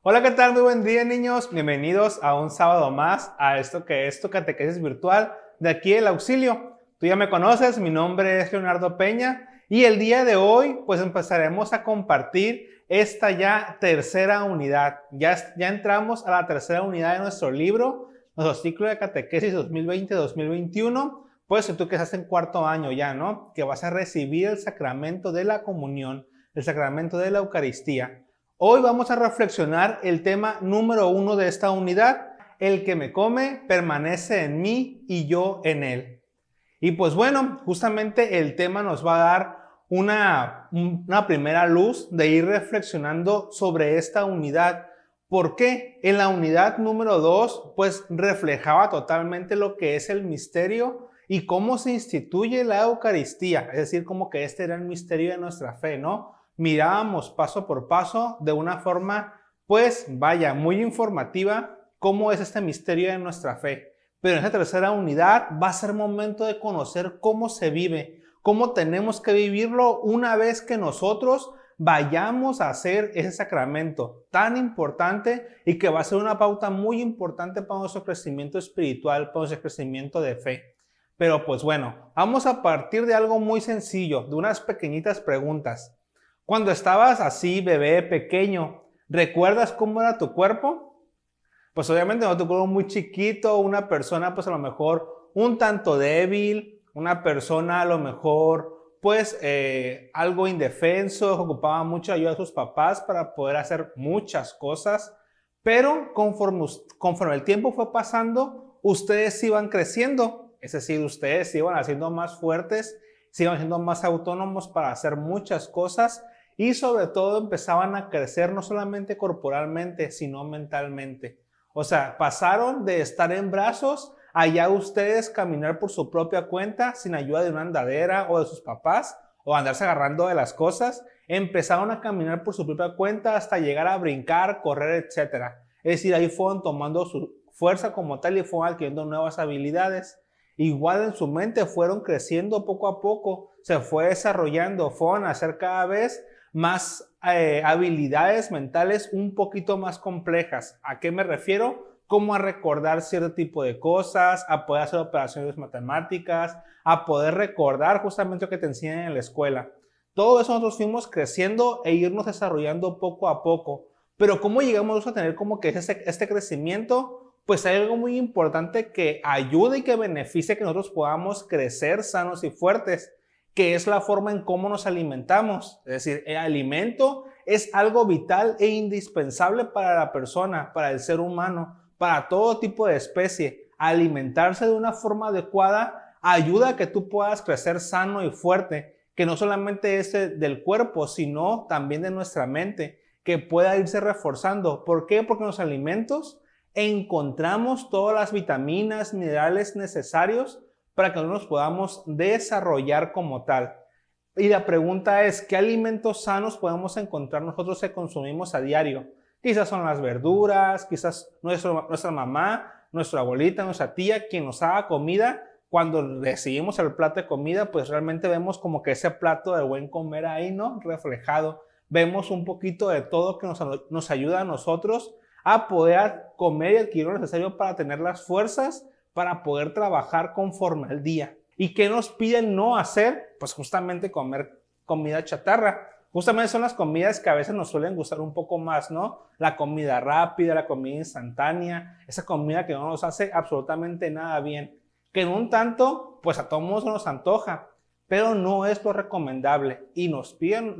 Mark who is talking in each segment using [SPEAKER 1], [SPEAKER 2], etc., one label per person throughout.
[SPEAKER 1] Hola, ¿qué tal? Muy buen día, niños. Bienvenidos a un sábado más a esto que es tu catequesis virtual de aquí el Auxilio. Tú ya me conoces, mi nombre es Leonardo Peña y el día de hoy pues empezaremos a compartir esta ya tercera unidad. Ya entramos a la tercera unidad de nuestro libro, nuestro ciclo de catequesis 2020-2021. Pues tú que estás en cuarto año ya, ¿no? Que vas a recibir el sacramento de la comunión, el sacramento de la Eucaristía. Hoy vamos a reflexionar el tema número 1 de esta unidad. El que me come permanece en mí y yo en él. Y pues bueno, justamente el tema nos va a dar una primera luz de ir reflexionando sobre esta unidad. ¿Por qué? En la unidad número 2, pues reflejaba totalmente lo que es el misterio y cómo se instituye la Eucaristía. Es decir, como que este era el misterio de nuestra fe, ¿no? Mirábamos paso por paso de una forma, pues vaya, muy informativa, cómo es este misterio de nuestra fe. Pero en esta tercera unidad va a ser momento de conocer cómo se vive, cómo tenemos que vivirlo una vez que nosotros vayamos a hacer ese sacramento tan importante y que va a ser una pauta muy importante para nuestro crecimiento espiritual, para nuestro crecimiento de fe. Pero pues bueno, vamos a partir de algo muy sencillo, de unas pequeñitas preguntas. Cuando estabas así, bebé, pequeño, ¿recuerdas cómo era tu cuerpo? Pues obviamente no, tu cuerpo muy chiquito, una persona pues a lo mejor un tanto débil, una persona a lo mejor pues algo indefenso, ocupaba mucha ayuda de sus papás para poder hacer muchas cosas, pero conforme el tiempo fue pasando, ustedes iban creciendo, es decir, ustedes se iban haciendo más fuertes, se iban haciendo más autónomos para hacer muchas cosas y sobre todo empezaban a crecer no solamente corporalmente, sino mentalmente. O sea, pasaron de estar en brazos a ya ustedes caminar por su propia cuenta sin ayuda de una andadera o de sus papás o andarse agarrando de las cosas. Empezaron a caminar por su propia cuenta hasta llegar a brincar, correr, etc. Es decir, ahí fueron tomando su fuerza como tal y fueron adquiriendo nuevas habilidades. Igual en su mente fueron creciendo poco a poco, se fue desarrollando, fueron a hacer cada vez más habilidades mentales un poquito más complejas. ¿A qué me refiero? Como a recordar cierto tipo de cosas, a poder hacer operaciones matemáticas, a poder recordar justamente lo que te enseñan en la escuela. Todo eso nosotros fuimos creciendo e irnos desarrollando poco a poco. Pero ¿cómo llegamos a tener como que este crecimiento? Pues hay algo muy importante que ayude y que beneficie que nosotros podamos crecer sanos y fuertes, que es la forma en cómo nos alimentamos. Es decir, el alimento es algo vital e indispensable para la persona, para el ser humano, para todo tipo de especie. Alimentarse de una forma adecuada ayuda a que tú puedas crecer sano y fuerte, que no solamente es del cuerpo, sino también de nuestra mente, que pueda irse reforzando. ¿Por qué? Porque en los alimentos encontramos todas las vitaminas, minerales necesarios para que nos podamos desarrollar como tal. Y la pregunta es, ¿qué alimentos sanos podemos encontrar nosotros que consumimos a diario? Quizás son las verduras, quizás nuestra mamá, nuestra abuelita, nuestra tía, quien nos haga comida. Cuando recibimos el plato de comida, pues realmente vemos como que ese plato de buen comer ahí, ¿no? Reflejado. Vemos un poquito de todo que nos ayuda a nosotros a poder comer y adquirir lo necesario para tener las fuerzas para poder trabajar conforme al día. ¿Y qué nos piden no hacer? Pues justamente comer comida chatarra. Justamente son las comidas que a veces nos suelen gustar un poco más, ¿no? La comida rápida, la comida instantánea, esa comida que no nos hace absolutamente nada bien. Que en un tanto, pues a todos se nos antoja, pero no es lo recomendable. Y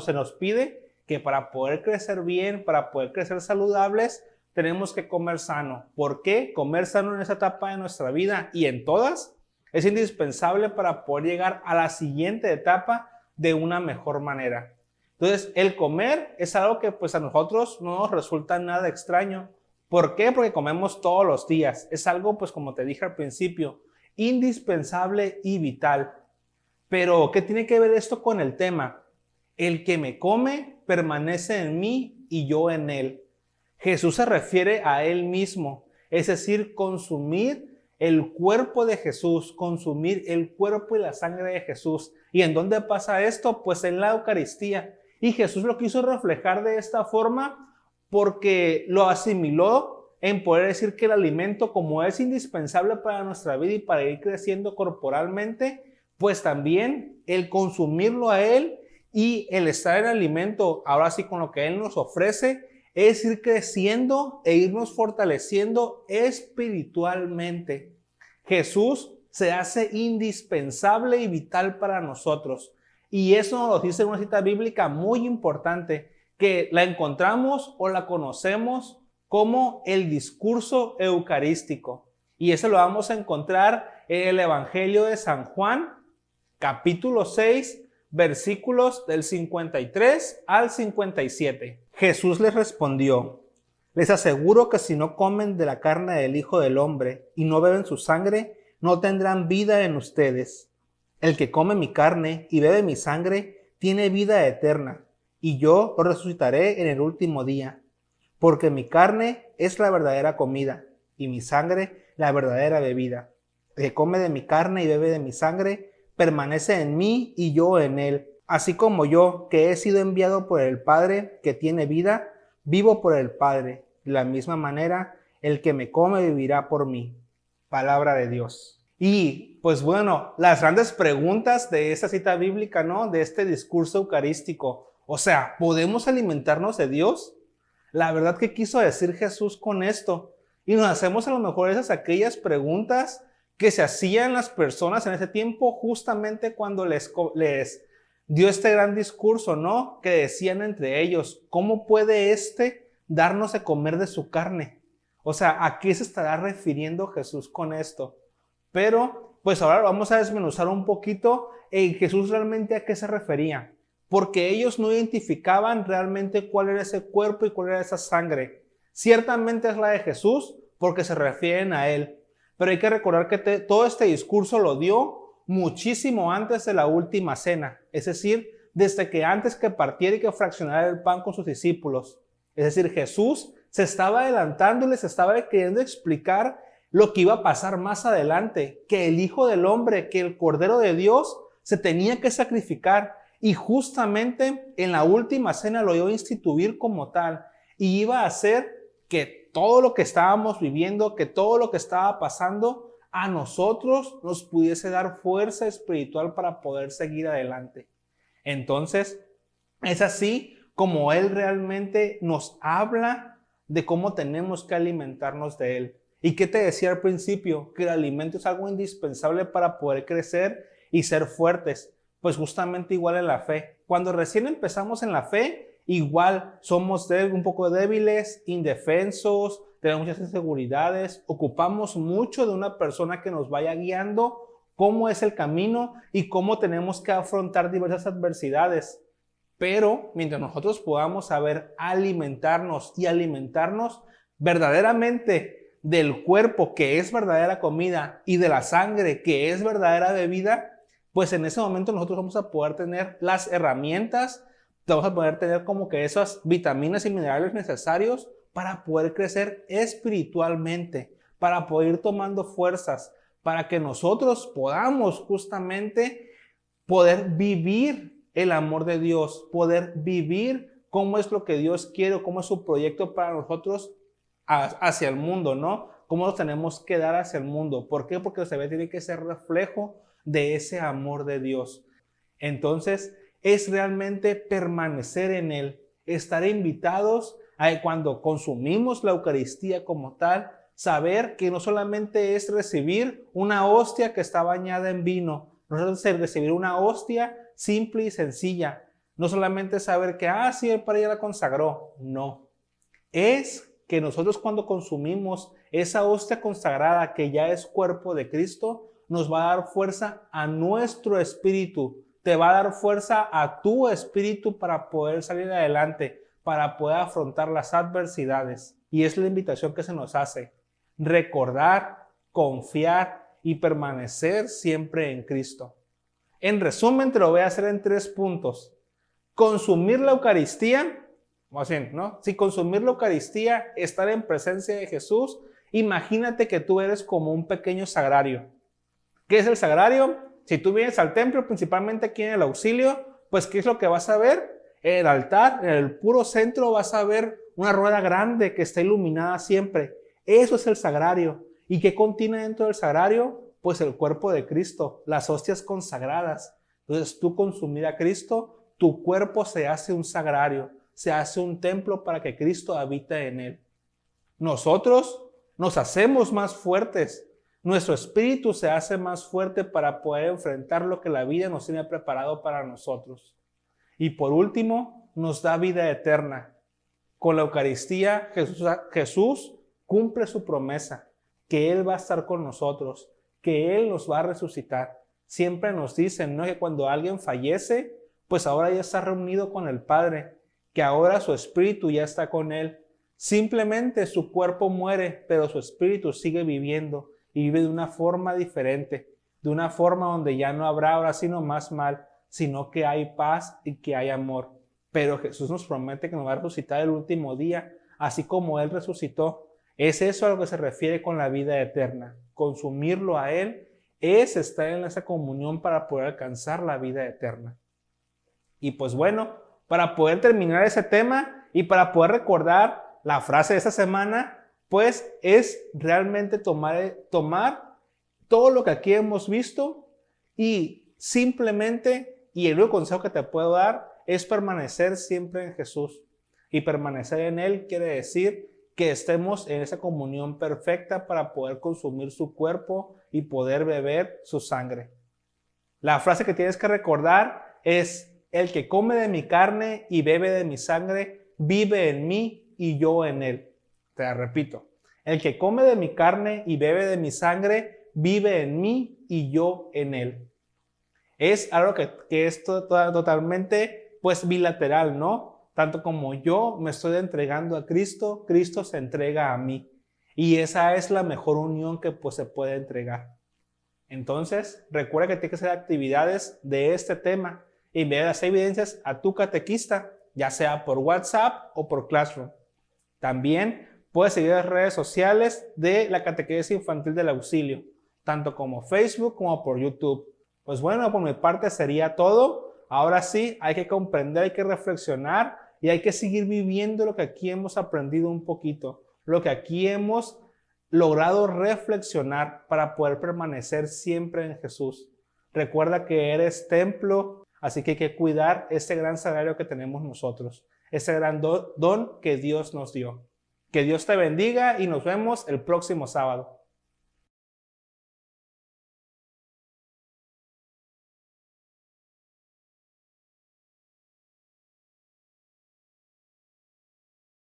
[SPEAKER 1] se nos pide que para poder crecer bien, para poder crecer saludables, tenemos que comer sano. ¿Por qué? Comer sano en esa etapa de nuestra vida y en todas es indispensable para poder llegar a la siguiente etapa de una mejor manera. Entonces, el comer es algo que pues a nosotros no nos resulta nada extraño. ¿Por qué? Porque comemos todos los días. Es algo, pues como te dije al principio, indispensable y vital. Pero, ¿qué tiene que ver esto con el tema? El que me come permanece en mí y yo en él. Jesús se refiere a él mismo, es decir, consumir el cuerpo de Jesús, consumir el cuerpo y la sangre de Jesús. ¿Y en dónde pasa esto? Pues en la Eucaristía. Y Jesús lo quiso reflejar de esta forma porque lo asimiló en poder decir que el alimento, como es indispensable para nuestra vida y para ir creciendo corporalmente, pues también el consumirlo a Él y el estar en alimento, ahora sí con lo que Él nos ofrece, es ir creciendo e irnos fortaleciendo espiritualmente. Jesús se hace indispensable y vital para nosotros. Y eso nos lo dice una cita bíblica muy importante, que la encontramos o la conocemos como el discurso eucarístico. Y eso lo vamos a encontrar en el Evangelio de San Juan, capítulo 6, versículos del 53 al 57. Jesús les respondió: les aseguro que si no comen de la carne del Hijo del Hombre y no beben su sangre, no tendrán vida en ustedes. El que come mi carne y bebe mi sangre tiene vida eterna, y yo lo resucitaré en el último día. Porque mi carne es la verdadera comida, y mi sangre la verdadera bebida. El que come de mi carne y bebe de mi sangre permanece en mí y yo en él. Así como yo, que he sido enviado por el Padre, que tiene vida, vivo por el Padre. De la misma manera, el que me come vivirá por mí. Palabra de Dios. Y pues bueno, las grandes preguntas de esta cita bíblica, ¿no? De este discurso eucarístico. O sea, ¿podemos alimentarnos de Dios? La verdad que quiso decir Jesús con esto. Y nos hacemos a lo mejor esas aquellas preguntas que se hacían las personas en ese tiempo, justamente cuando les dio este gran discurso, ¿no? Que decían entre ellos: ¿cómo puede darnos de comer de su carne? O sea, ¿a qué se estará refiriendo Jesús con esto? Pero, pues ahora vamos a desmenuzar un poquito en Jesús realmente a qué se refería. Porque ellos no identificaban realmente cuál era ese cuerpo y cuál era esa sangre. Ciertamente es la de Jesús porque se refieren a Él. Pero hay que recordar que todo este discurso lo dio muchísimo antes de la última cena, es decir, desde que antes que partiera y que fraccionara el pan con sus discípulos. Es decir, Jesús se estaba adelantando y les estaba queriendo explicar lo que iba a pasar más adelante, que el Hijo del Hombre, que el Cordero de Dios se tenía que sacrificar, y justamente en la última cena lo iba a instituir como tal, y iba a hacer que todo lo que estábamos viviendo, que todo lo que estaba pasando, a nosotros nos pudiese dar fuerza espiritual para poder seguir adelante. Entonces, es así como Él realmente nos habla de cómo tenemos que alimentarnos de Él. ¿Y qué te decía al principio? Que el alimento es algo indispensable para poder crecer y ser fuertes. Pues justamente igual en la fe. Cuando recién empezamos en la fe, igual somos un poco débiles, indefensos, tenemos muchas inseguridades, ocupamos mucho de una persona que nos vaya guiando cómo es el camino y cómo tenemos que afrontar diversas adversidades. Pero mientras nosotros podamos saber alimentarnos y alimentarnos verdaderamente del cuerpo, que es verdadera comida, y de la sangre, que es verdadera bebida, pues en ese momento nosotros vamos a poder tener las herramientas, vamos a poder tener como que esas vitaminas y minerales necesarios para poder crecer espiritualmente, para poder ir tomando fuerzas, para que nosotros podamos justamente poder vivir el amor de Dios, poder vivir cómo es lo que Dios quiere, cómo es su proyecto para nosotros hacia el mundo, ¿no? Cómo nos tenemos que dar hacia el mundo. ¿Por qué? Porque nuestra vida tiene que ser reflejo de ese amor de Dios. Entonces, es realmente permanecer en Él, estar invitados a cuando consumimos la Eucaristía como tal, saber que no solamente es recibir una hostia que está bañada en vino, no es recibir una hostia simple y sencilla, no solamente saber que, sí, el Padre ya la consagró, no. Es que nosotros cuando consumimos esa hostia consagrada que ya es cuerpo de Cristo, nos va a dar fuerza a nuestro espíritu, te va a dar fuerza a tu espíritu para poder salir adelante, para poder afrontar las adversidades. Y es la invitación que se nos hace: recordar, confiar y permanecer siempre en Cristo. En resumen, te lo voy a hacer en 3 puntos. Consumir la Eucaristía, ¿no? Si consumir la Eucaristía, estar en presencia de Jesús, imagínate que tú eres como un pequeño sagrario. ¿Qué es el sagrario? Si tú vienes al templo, principalmente aquí en el Auxilio, pues ¿qué es lo que vas a ver? En el altar, en el puro centro, vas a ver una rueda grande que está iluminada siempre. Eso es el sagrario. ¿Y qué contiene dentro del sagrario? Pues el cuerpo de Cristo, las hostias consagradas. Entonces tú consumir a Cristo, tu cuerpo se hace un sagrario, se hace un templo para que Cristo habite en él. Nosotros nos hacemos más fuertes. Nuestro espíritu se hace más fuerte para poder enfrentar lo que la vida nos tiene preparado para nosotros. Y por último, nos da vida eterna. Con la Eucaristía, Jesús cumple su promesa, que Él va a estar con nosotros, que Él nos va a resucitar. Siempre nos dicen, ¿no?, que cuando alguien fallece, pues ahora ya está reunido con el Padre, que ahora su espíritu ya está con Él. Simplemente su cuerpo muere, pero su espíritu sigue viviendo y vive de una forma diferente, de una forma donde ya no habrá ahora sino más mal, sino que hay paz y que hay amor. Pero Jesús nos promete que nos va a resucitar el último día, así como Él resucitó. Es eso a lo que se refiere con la vida eterna. Consumirlo a Él es estar en esa comunión para poder alcanzar la vida eterna. Y pues bueno, para poder terminar ese tema y para poder recordar la frase de esta semana, pues es realmente tomar todo lo que aquí hemos visto y simplemente, y el único consejo que te puedo dar es permanecer siempre en Jesús. Y permanecer en Él quiere decir que estemos en esa comunión perfecta para poder consumir su cuerpo y poder beber su sangre. La frase que tienes que recordar es: el que come de mi carne y bebe de mi sangre, vive en mí y yo en él. Te la repito. El que come de mi carne y bebe de mi sangre, vive en mí y yo en él. Es algo que es totalmente pues bilateral, ¿no? Tanto como yo me estoy entregando a Cristo, Cristo se entrega a mí. Y esa es la mejor unión que pues se puede entregar. Entonces, recuerda que tienes que hacer actividades de este tema y enviar las evidencias a tu catequista, ya sea por WhatsApp o por Classroom. También puedes seguir las redes sociales de la Catequesis Infantil del Auxilio, tanto como Facebook como por YouTube. Pues bueno, por mi parte sería todo. Ahora sí, hay que comprender, hay que reflexionar y hay que seguir viviendo lo que aquí hemos aprendido un poquito, lo que aquí hemos logrado reflexionar para poder permanecer siempre en Jesús. Recuerda que eres templo, así que hay que cuidar este gran sagrario que tenemos nosotros, ese gran don que Dios nos dio. Que Dios te bendiga y nos vemos el próximo sábado.